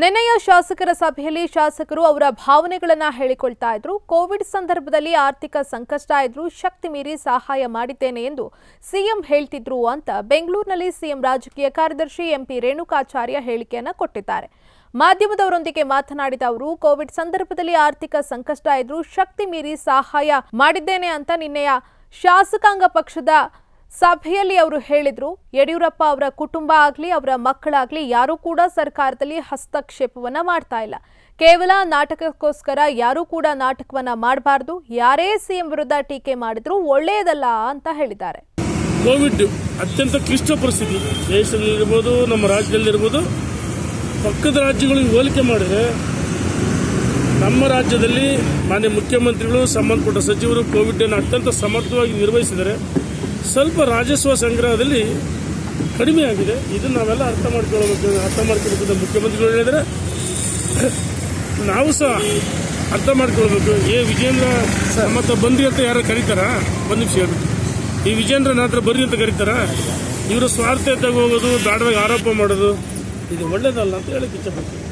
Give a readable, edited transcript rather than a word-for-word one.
ನೆನೆಯ ಶಾಸಕರ ಸಭೆಯಲ್ಲಿ ಶಾಸಕರು ಅವರ ಭಾವನೆಗಳನ್ನು ಹೇಳಿಕೊಳ್ತಾ ಇದ್ರು. ಕೋವಿಡ್ ಸಂದರ್ಭದಲ್ಲಿ ಆರ್ಥಿಕ ಸಂಕಷ್ಟ ಇದ್ರೂ ಶಕ್ತಿ ಮೀರಿ ಸಹಾಯ ಮಾಡಿದ್ದೇನೆ ಎಂದು ಸಿಎಂ ಹೇಳ್ತಿದ್ರು ಅಂತ ಬೆಂಗಳೂರಿನಲ್ಲಿ ಸಿಎಂ ರಾಜಕೀಯ ಕಾರ್ಯದರ್ಶಿ ಎಂಪಿ ರೇಣುಕಾಚಾರ್ಯ ಹೇಳಿಕೆಯನ್ನು ಕೊಟ್ಟಿದ್ದಾರೆ. ಮಾಧ್ಯಮದವರೊಂದಿಗೆ ಮಾತನಾಡಿದ ಅವರು, ಕೋವಿಡ್ ಸಂದರ್ಭದಲ್ಲಿ ಆರ್ಥಿಕ ಸಂಕಷ್ಟ ಇದ್ರೂ ಶಕ್ತಿ ಮೀರಿ ಸಹಾಯ ಮಾಡಿದ್ದೇನೆ ಅಂತ ನಿನ್ನೆಯ ಶಾಸಕಾಂಗ ಪಕ್ಷದ ಸಭೆಯಲ್ಲಿ ಅವರು ಹೇಳಿದ್ರು. ಯಡಿಯೂರಪ್ಪ ಅವರ ಕುಟುಂಬ ಆಗಲಿ ಅವರ ಮಕ್ಕಳಾಗಲಿ ಯಾರೂ ಕೂಡ ಸರ್ಕಾರದಲ್ಲಿ ಹಸ್ತಕ್ಷೇಪವನ್ನ ಮಾಡ್ತಾ ಇಲ್ಲ. ಕೇವಲ ನಾಟಕಕ್ಕೋಸ್ಕರ ಯಾರೂ ಕೂಡ ನಾಟಕವನ್ನ ಮಾಡಬಾರದು. ಯಾರೇ ಸಿಎಂ ವಿರುದ್ಧ ಟೀಕೆ ಮಾಡಿದ್ರು ಒಳ್ಳೆಯದಲ್ಲ ಅಂತ ಹೇಳಿದ್ದಾರೆ. ಕೋವಿಡ್ ಅತ್ಯಂತ ಕ್ಲಿಷ್ಟ ಪರಿಸ್ಥಿತಿ ದೇಶದಲ್ಲಿರ್ಬೋದು, ನಮ್ಮ ರಾಜ್ಯದಲ್ಲಿರ್ಬೋದು. ಪಕ್ಕದ ರಾಜ್ಯಗಳಿಗೆ ಹೋಲಿಕೆ ಮಾಡಿದ್ರೆ ನಮ್ಮ ರಾಜ್ಯದಲ್ಲಿ ಮಾನ್ಯ ಮುಖ್ಯಮಂತ್ರಿಗಳು, ಸಂಬಂಧಪಟ್ಟ ಸಚಿವರು ಕೋವಿಡ್ ಅನ್ನು ಅತ್ಯಂತ ಸಮರ್ಥವಾಗಿ ನಿರ್ವಹಿಸಿದ್ದಾರೆ. ಸ್ವಲ್ಪ ರಾಜಸ್ವ ಸಂಗ್ರಹದಲ್ಲಿ ಕಡಿಮೆ ಆಗಿದೆ. ಇದನ್ನು ನಾವೆಲ್ಲ ಅರ್ಥ ಮಾಡ್ಕೊಳ್ಬೇಕು. ಮುಖ್ಯಮಂತ್ರಿಗಳು ಹೇಳಿದರೆ ನಾವು ಸಹ ಅರ್ಥ ಮಾಡ್ಕೊಳ್ಬೇಕು. ವಿಜೇಂದ್ರ ನಮ್ಮ ಬಂದ್ರಿ ಅಂತ ಯಾರು ಕರೀತಾರ? ಒಂದು ನಿಮಿಷ ಹೇಳ್ಬೇಕು. ಈ ವಿಜೇಂದ್ರ ಹತ್ರ ಬರ್ರಿ ಅಂತ ಕರೀತಾರ? ಇವರು ಸ್ವಾರ್ಥ ಹೋಗೋದು, ದಾಡದಾಗ ಆರೋಪ ಮಾಡೋದು ಇದು ಒಳ್ಳೇದಲ್ಲ ಅಂತ ಹೇಳಕ್ಕೆ ಇಚ್ಛೆಪಡ್ತೀನಿ.